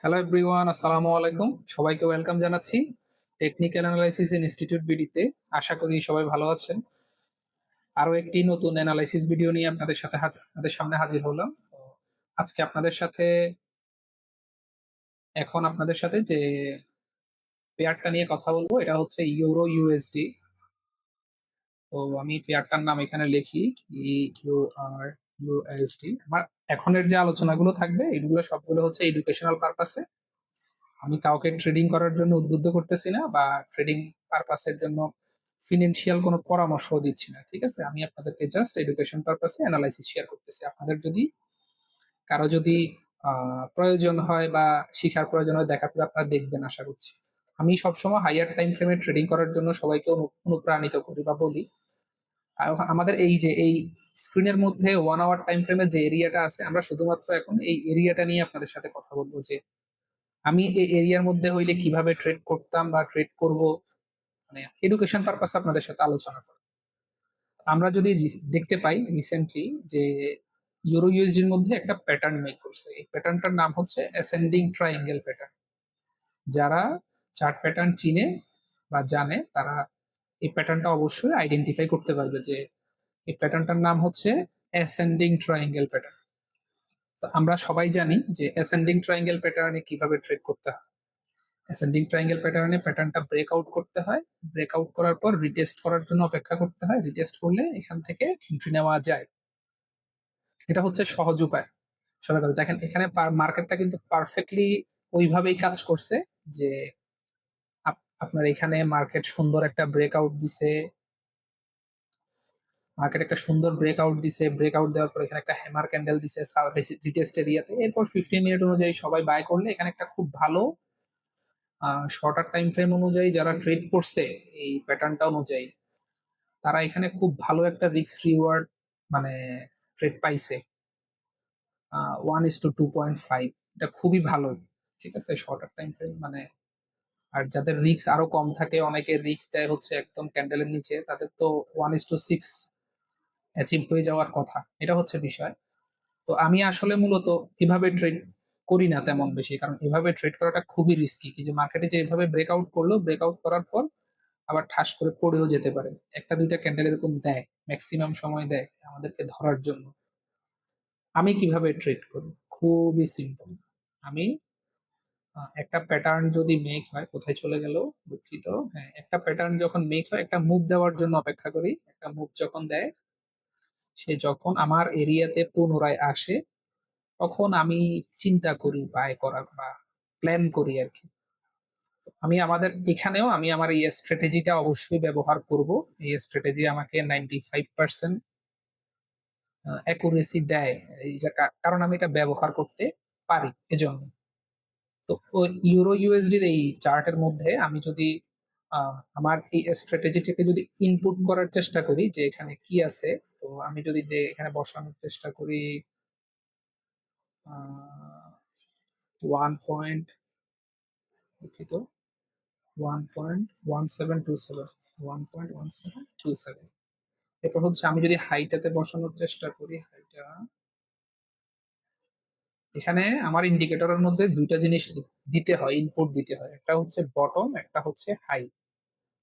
Hello everyone, আসসালামু আলাইকুম। সবাইকে ওয়েলকাম জানাচ্ছি টেকনিক্যাল অ্যানালাইসিস ইনস্টিটিউট বিডিতে। আশা করি সবাই ভালো আছেন। আরো একটি নতুন অ্যানালাইসিস ভিডিও নিয়ে আপনাদের সামনে হাজির হলাম। তো আজকে আপনাদের সাথে যে পেয়ারটা নিয়ে কথা বলবো, এটা হচ্ছে ইউরো ইউএসডি। তো আমি পেয়ারটার নাম এখানে লিখি, ইউআর ইউএসডি। আমার এখনের যে আলোচনাগুলো থাকবে এগুলো সবগুলো হচ্ছে এডুকেশনাল পারপাসে। আমি কাউকে ট্রেডিং করার জন্য উদ্বুদ্ধ করতেছি না, বা ট্রেডিং পারপাসের জন্য ফিনান্সিয়াল কোনো পরামর্শ দিচ্ছি না। ঠিক আছে, আমি আপনাদেরকে জাস্ট এডুকেশন পারপাসে অ্যানালাইসিস শেয়ার করতেছি। আপনাদের যদি কারো যদি প্রয়োজন হয় বা শিখার প্রয়োজন হয়, দেখার পর আপনারা দেখবেন আশা করছি। আমি সবসময় হাইয়ার টাইম ফ্রেমে ট্রেডিং করার জন্য সবাইকে অনুপ্রাণিত করি বা বলি। আর আমাদের এই স্ক্রিনের মধ্যে 1 আওয়ার টাইম ফ্রেমের যে এরিয়াটা আছে, আমরা শুধুমাত্র এখন এই এরিয়াটা নিয়ে আপনাদের সাথে কথা বলবো, যে আমি এই এরিয়ার মধ্যে হইলে কিভাবে ট্রেড করতাম বা ট্রেড করব, মানে এডুকেশন পারপাসে আপনাদের সাথে আলোচনা করব। আমরা যদি দেখতে পাই রিসেন্টলি যে ইউরো ইউএসডির মধ্যে একটা প্যাটার্ন মেক করছে। এই প্যাটার্নটার নাম হচ্ছে অ্যাসেন্ডিং ট্রায়াঙ্গেল প্যাটার্ন। যারা চার্ট প্যাটার্ন চিনে বা জানে, তারা এই প্যাটার্নটা অবশ্যই আইডেন্টিফাই করতে পারবে যে এই প্যাটার্নটার নাম হচ্ছে অ্যাসেন্ডিং ট্রায়াঙ্গেল প্যাটার্ন। তো আমরা সবাই জানি যে অ্যাসেন্ডিং ট্রায়াঙ্গেল প্যাটার্নে কিভাবে ট্রেড করতে হয়। অ্যাসেন্ডিং ট্রায়াঙ্গেল প্যাটার্নে প্যাটার্নটা ব্রেকআউট করতে হয়। ব্রেকআউট করার পর রিটেস্ট করার জন্য অপেক্ষা করতে হয়। রিটেস্ট করলে এখান থেকে এন্ট্রি নেওয়া যায়। এটা হচ্ছে সহজ উপায়। সবাই কথা দেখেন, এখানে মার্কেটটা কিন্তু পারফেক্টলি ওইভাবেই কাজ করছে যে আপনার এখানে মার্কেট সুন্দর একটা ব্রেকআউট দিছে। মার্কেট একটা সুন্দর ব্রেকআউট দিছে। ব্রেকআউট দেওয়ার পর এখানে একটা হ্যামার ক্যান্ডেল দিছে রিটেস্ট এরিয়াতে। এরপর 15 মিনিট অনুযায়ী সবাই বাই করলে এখানে একটা খুব ভালো শর্টার টাইম ফ্রেম অনুযায়ী যারা ট্রেড করছে এই প্যাটার্নটা অনুযায়ী, তারা এখানে খুব ভালো একটা রিস্ক রিওয়ার্ড মানে ট্রেড পাইছে। 1:2.5, এটা খুবই ভালো। ঠিক আছে, শর্টার টাইম ফ্রেম মানে। আর যাদের রিস্ক আরো কম থাকে, অনেকে রিস্ক দেয় হচ্ছে একদম ক্যান্ডেলের নিচে, তাদের তো 1:6 অ্যাচিভ হয়ে যাওয়ার কথা। এটা হচ্ছে বিষয়। তো আমি আসলে মূলত এভাবে ট্রেড করি না তেমন বেশি, কারণ এভাবে ট্রেড করাটা খুবই রিস্কি। কি যে মার্কেটে যে এভাবে ব্রেকআউট করলো, ব্রেকআউট করার পর আবার ঠাস করে পড়েও যেতে পারে। একটা দুইটা ক্যান্ডেল এরকম দেয়, ম্যাক্সিমাম সময় দেয় আমাদেরকে ধরার জন্য। আমি কিভাবে ট্রেড করি? খুবই সিম্পল। আমি একটা প্যাটার্ন যদি মেক হয়, কোথায় চলে গেল, দুঃখিত। হ্যাঁ, একটা প্যাটার্ন যখন মেক হয়, একটা মুভ দেওয়ার জন্য অপেক্ষা করি। একটা মুভ যখন দেয়, সে যখন আমার এরিয়াতে পুনরায় আসে, তখন আমি চিন্তা করি বাই করার বা প্ল্যান করি আর কি। আমি আমার এই স্ট্র্যাটেজিটা অবশ্যই ব্যবহার করব। এই স্ট্র্যাটেজি আমাকে 95% অ্যাকুরেসি দেয়। কারণ আমি এটা ব্যবহার করতে পারি এজন্য। তো ওই ইউরো ইউএসডির এই চার্টের মধ্যে আমি যদি আমার এই স্ট্র্যাটেজিটাকে যদি ইনপুট করার চেষ্টা করি যে এখানে কি আছে, তো আমি যদি এখানে বসানোর চেষ্টা করি 1 পয়েন্ট, দুঃখিত, 1.1727, 1.1727। এরপর হচ্ছে আমি যদি হাইটাতে বসানোর চেষ্টা করি, হাইটা এখানে আমার ইন্ডিকেটরের মধ্যে দুইটা জিনিস দিতে হয়, ইনপুট দিতে হয়। একটা হচ্ছে বটম, একটা হচ্ছে হাই।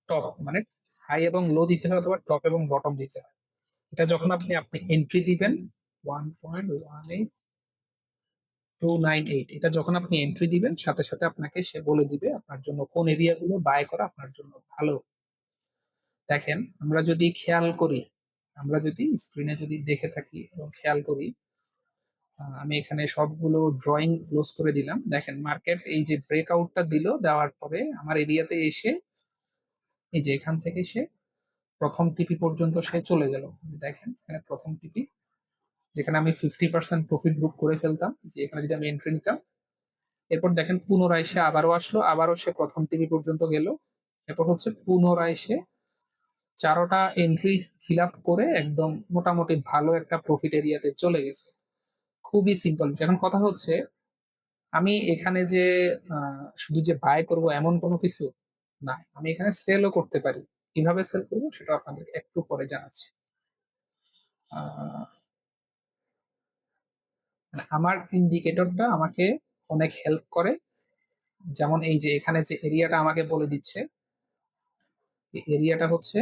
টপ মানে হাই এবং লো দিতে হয়, অথবা টপ এবং বটম দিতে হয়। এটা যখন আপনি আপনি এন্ট্রি দিবেন 1.18298, এটা যখন আপনি এন্ট্রি দিবেন, সাথে সাথে আপনাকে সে বলে দিবে আপনার জন্য কোন এরিয়াগুলো বাই করা আপনার জন্য ভালো। দেখেন, আমরা যদি স্ক্রিনে যদি দেখে থাকি এবং খেয়াল করি, আমি এখানে সবগুলো ড্রয়িং ক্লোজ করে দিলাম। দেখেন, মার্কেট এই যে ব্রেকআউটটা দিল, দেওয়ার পরে আমার এরিয়াতে এসে এই যে এখান থেকে সে প্রথম টিপি পর্যন্ত সে চলে গেল। দেখেন এখানে প্রথম টিপি, যেখানে আমি 50% প্রফিট বুক করে ফেলতাম, যে এখানে যদি আমি এন্ট্রি নিতাম। এরপর দেখেন পুনরায় সে আবারও আসলো, আবারও সে প্রথম টিপি পর্যন্ত গেল। এরপর হচ্ছে পুনরায় সে চারোটা এন্ট্রি ফিল আপ করে একদম মোটামুটি ভালো একটা প্রফিট এরিয়াতে চলে গেছে। খুবই সিম্পল। এখন কথা হচ্ছে, আমি এখানে যে শুধু যে বাই করব এমন কোনো কিছু না, আমি এখানে সেলও করতে পারি। কিভাবে সেল করবো সেটা আপনাদের একটু পরে জানাচ্ছি। আহ, মানে আমার ইন্ডিকেটরটা আমাকে অনেক হেল্প করে যেমন এই যে এখানে যে এরিয়াটা আমাকে বলে দিচ্ছে, এই এরিয়াটা হচ্ছে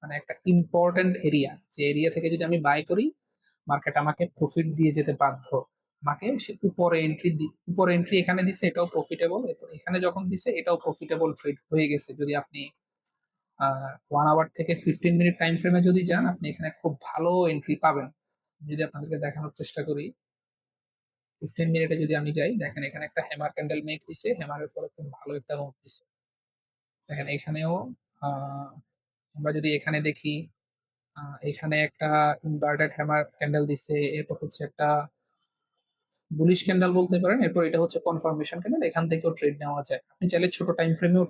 মানে একটা ইম্পর্টেন্ট এরিয়া, যে এরিয়া থেকে যদি আমি বাই করি মার্কেট আমাকে প্রফিট দিয়ে যেতে বাধ্য। আমাকে সে উপরে এন্ট্রি এখানে দিছে, এটাও প্রফিটেবল, এখানে যখন দিছে এটাও প্রফিটেবল ট্রেড হয়ে গেছে। যদি আপনি 1 আওয়ার থেকে 15 মিনিট টাইম ফ্রেমে যদি যান, আপনি এখানে খুব ভালো এন্ট্রি পাবেন। যদি আপনাদেরকে দেখানোর চেষ্টা করি, 15 মিনিটে যদি আমি যাই, দেখেন এখানে একটা হ্যামার ক্যান্ডেল মেক দিছে, হ্যামারের পরে খুব ভালো একটা মুভ দিছে। দেখেন এখানেও আহ, আমরা যদি এখানে দেখি, এখানে একটা ইনভার্টেড হ্যামার ক্যান্ডেল দিছে, এরপর হচ্ছে একটা বুলিশ ক্যান্ডেল বলতে পারেন, এরপর এটা হচ্ছে কনফার্মেশন ক্যান্ডেল। এখান থেকেও ট্রেড নেওয়া যায়, আপনি চাইলে ছোট টাইম ফ্রেমেও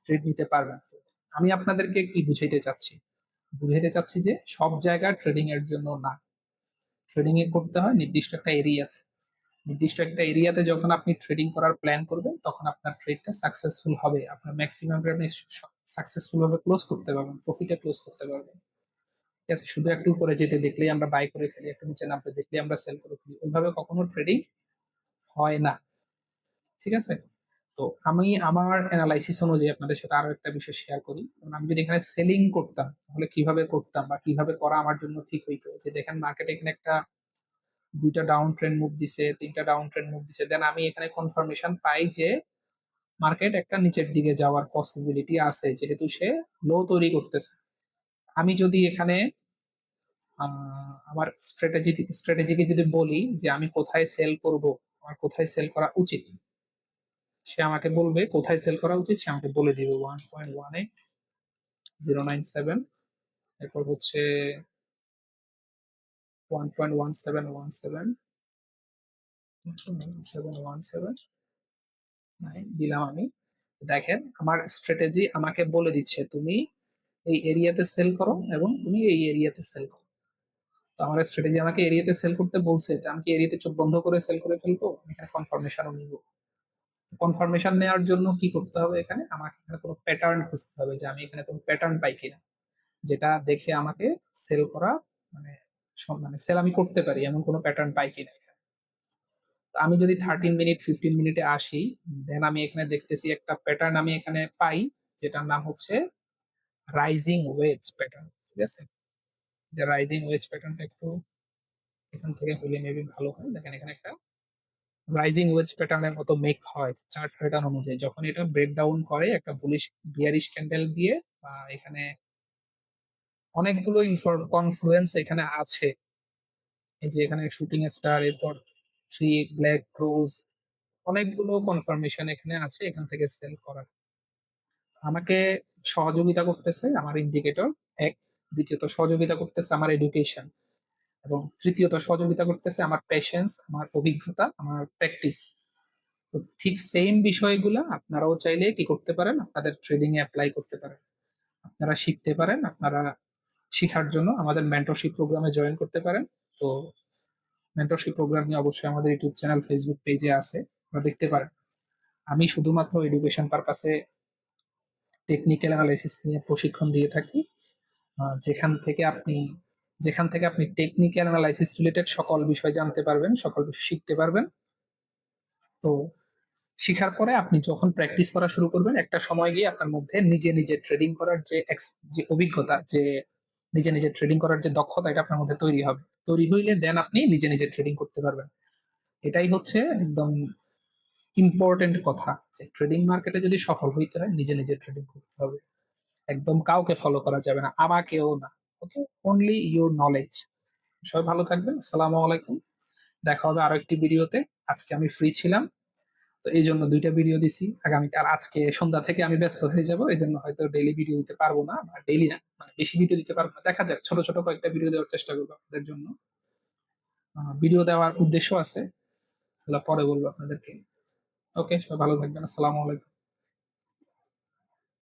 ট্রেড নিতে পারবেন। আমি আপনাদেরকে কি বুঝাইতে চাচ্ছি, বুঝাইতে চাচ্ছি যে সব জায়গায় ট্রেডিং এর জন্য না, ট্রেডিং এ করতে হয় নির্দিষ্ট একটা এরিয়া, নির্দিষ্ট একটা এরিয়াতে যখন আপনি ট্রেডিং করার প্ল্যান করবেন তখন আপনার ট্রেডটা সাকসেসফুল হবে, আপনার ম্যাক্সিমাম আপনি সাকসেসফুল ভাবে ক্লোজ করতে পারবেন, প্রফিটে ক্লোজ করতে পারবেন। ঠিক আছে, শুধু একটু উপরে যেতে দেখলেই আমরা বাই করে ফেলি, একটু নিচে নামতে দেখলেই আমরা সেল করে ফেলি, ওইভাবে কখনো ট্রেডিং হয় না। ঠিক আছে, তো আমি আমার অ্যানালাইসিস অনুযায়ী আপনাদের সাথে আরো একটা বিষয় শেয়ার করি। কারণ আমি যদি এখানে সেলিং করতাম তাহলে কিভাবে করতাম বা কিভাবে করা আমার জন্য ঠিক হইতো, যে দেখেন মার্কেট এখানে একটা দুইটা ডাউন ট্রেন্ড মুভ দিছে, তিনটা ডাউন ট্রেন্ড মুভ দিছে, দেন আমি এখানে কনফার্মেশন পাই যে মার্কেট একটা নিচের দিকে যাওয়ার পসিবিলিটি আছে, যেহেতু সে লো তৈরি করতেছে। আমি যদি এখানে আমার স্ট্র্যাটেজিকে যদি বলি যে আমি কোথায় সেল করব, আমার কোথায় সেল করা উচিত, সে আমাকে বলবে কোথায় সেল করা উচিত, সে আমাকে বলে দিবে 1.18097, এরপর হচ্ছে 1.1717 দিলাম আমি। দেখেন আমার স্ট্র্যাটেজি আমাকে বলে দিচ্ছে তুমি এই এরিয়াতে সেল করো এবং তুমি এই এরিয়াতে সেল করো। তো আমার স্ট্র্যাটেজি আমাকে এরিয়াতে সেল করতে বলছে, তো আমি কি এরিয়াতে চোখ বন্ধ করে সেল করে ফেলবো? আমি এখানে কনফার্মেশনও নিব। কনফার্মেশন নেওয়ার জন্য কি করতে হবে, এখানে আমাকে এখানে কোনো প্যাটার্ন খুঁজতে হবে, যে আমি এখানে কোনো প্যাটার্ন পাই কিনা, যেটা দেখে আমাকে সেল করা মানে মানে সেল আমি করতে পারি এমন কোনো প্যাটার্ন পাই কিনা। তো আমি যদি 13 মিনিট 15 মিনিটে আসি, দেন আমি এখানে দেখতেছি একটা প্যাটার্ন আমি এখানে পাই, যেটার নাম হচ্ছে রাইজিং ওয়েজ প্যাটার্ন। ঠিক আছে, যে রাইজিং ওয়েজ প্যাটার্নটা একটু এখান থেকে হলে মেবি ভালো হয়। দেখেন এখানে একটা রাইজিং ওয়েজ প্যাটার্নের মতো মেক হয় চার্ট প্যাটার্ন অনুযায়ী, যখন এটা ব্রেকডাউন করে একটা বুলিশ বিয়ারিশ ক্যান্ডেল দিয়ে, বা এখানে অনেকগুলো কনফ্লুয়েন্স এখানে আছে। এই যে এখানে শুটিং স্টার, এরপর থ্রি ব্ল্যাক ক্রোজ, অনেকগুলো কনফার্মেশন এখানে আছে এখান থেকে সেল করার। আমাকে সহযোগিতা করতেছে আমার ইন্ডিকেটর এক, দ্বিতীয়ত সহযোগিতা করতেছে আমার এডুকেশন, এবং তৃতীয়ত সহযোগিতা করতেছে আমার পেশেন্স, আমার অভিজ্ঞতা, আমার প্র্যাকটিস। তো ঠিক সেম বিষয়গুলা আপনারাও চাইলে কি করতে পারেন, আপনাদের ট্রেডিং এ অ্যাপ্লাই করতে পারেন। আপনারা শিখতে পারেন, আপনারা শিখার জন্য আমাদের মেন্টরশিপ প্রোগ্রামে জয়েন করতে পারেন। তো মেন্টরশিপ প্রোগ্রাম নিয়ে অবশ্যই আমাদের ইউটিউব চ্যানেল ফেসবুক পেজে আছে, আপনারা দেখতে পারেন। আমি শুধুমাত্র এডুকেশন পারপাসে টেকনিক্যাল অ্যানালাইসিস নিয়ে প্রশিক্ষণ দিয়ে থাকি। যেখান থেকে আপনি টেকনিক্যাল অ্যানালাইসিস রিলেটেড সকল বিষয় জানতে পারবেন, সকল বিষয় শিখতে পারবেন। তো শিখার পরে আপনি যখন প্র্যাকটিস করা শুরু করবেন, একটা সময় গিয়ে আপনার মধ্যে নিজে নিজে ট্রেডিং করার যে অভিজ্ঞতা, যে নিজে নিজে ট্রেডিং করার যে দক্ষতা, এটা আপনার মধ্যে তৈরি হবে। তৈরি হইলে দেন আপনি নিজে নিজে ট্রেডিং করতে পারবেন। এটাই হচ্ছে একদম ইম্পর্টেন্ট কথা, যে ট্রেডিং মার্কেটে যদি সফল হইতে হয় নিজে নিজে ট্রেডিং করতে হবে। একদম কাউকে ফলো করা যাবে না, আমাকেও না। ওকে, অনলি ইউর নলেজ। সবাই ভালো থাকবেন, আসসালামু আলাইকুম। দেখা হবে আরো একটি ভিডিওতে। আজকে আমি ফ্রি ছিলাম, তো এই জন্য দুইটা ভিডিও দিছি। আগামীকাল আজকে সন্ধ্যা থেকে আমি ব্যস্ত হয়ে যাব, এই জন্য হয়তো ডেইলি ভিডিও দিতে পারবো না, বা ডেইলি না মানে বেশি ভিডিও দিতে পারবো না। দেখা যাক, ছোট ছোট কয়েকটা ভিডিও দেওয়ার চেষ্টা করবো আপনাদের জন্য। ভিডিও দেওয়ার উদ্দেশ্য আছে, তাহলে পরে বলবো আপনাদেরকে। ওকে, সবাই ভালো থাকবেন, আসসালামু আলাইকুম।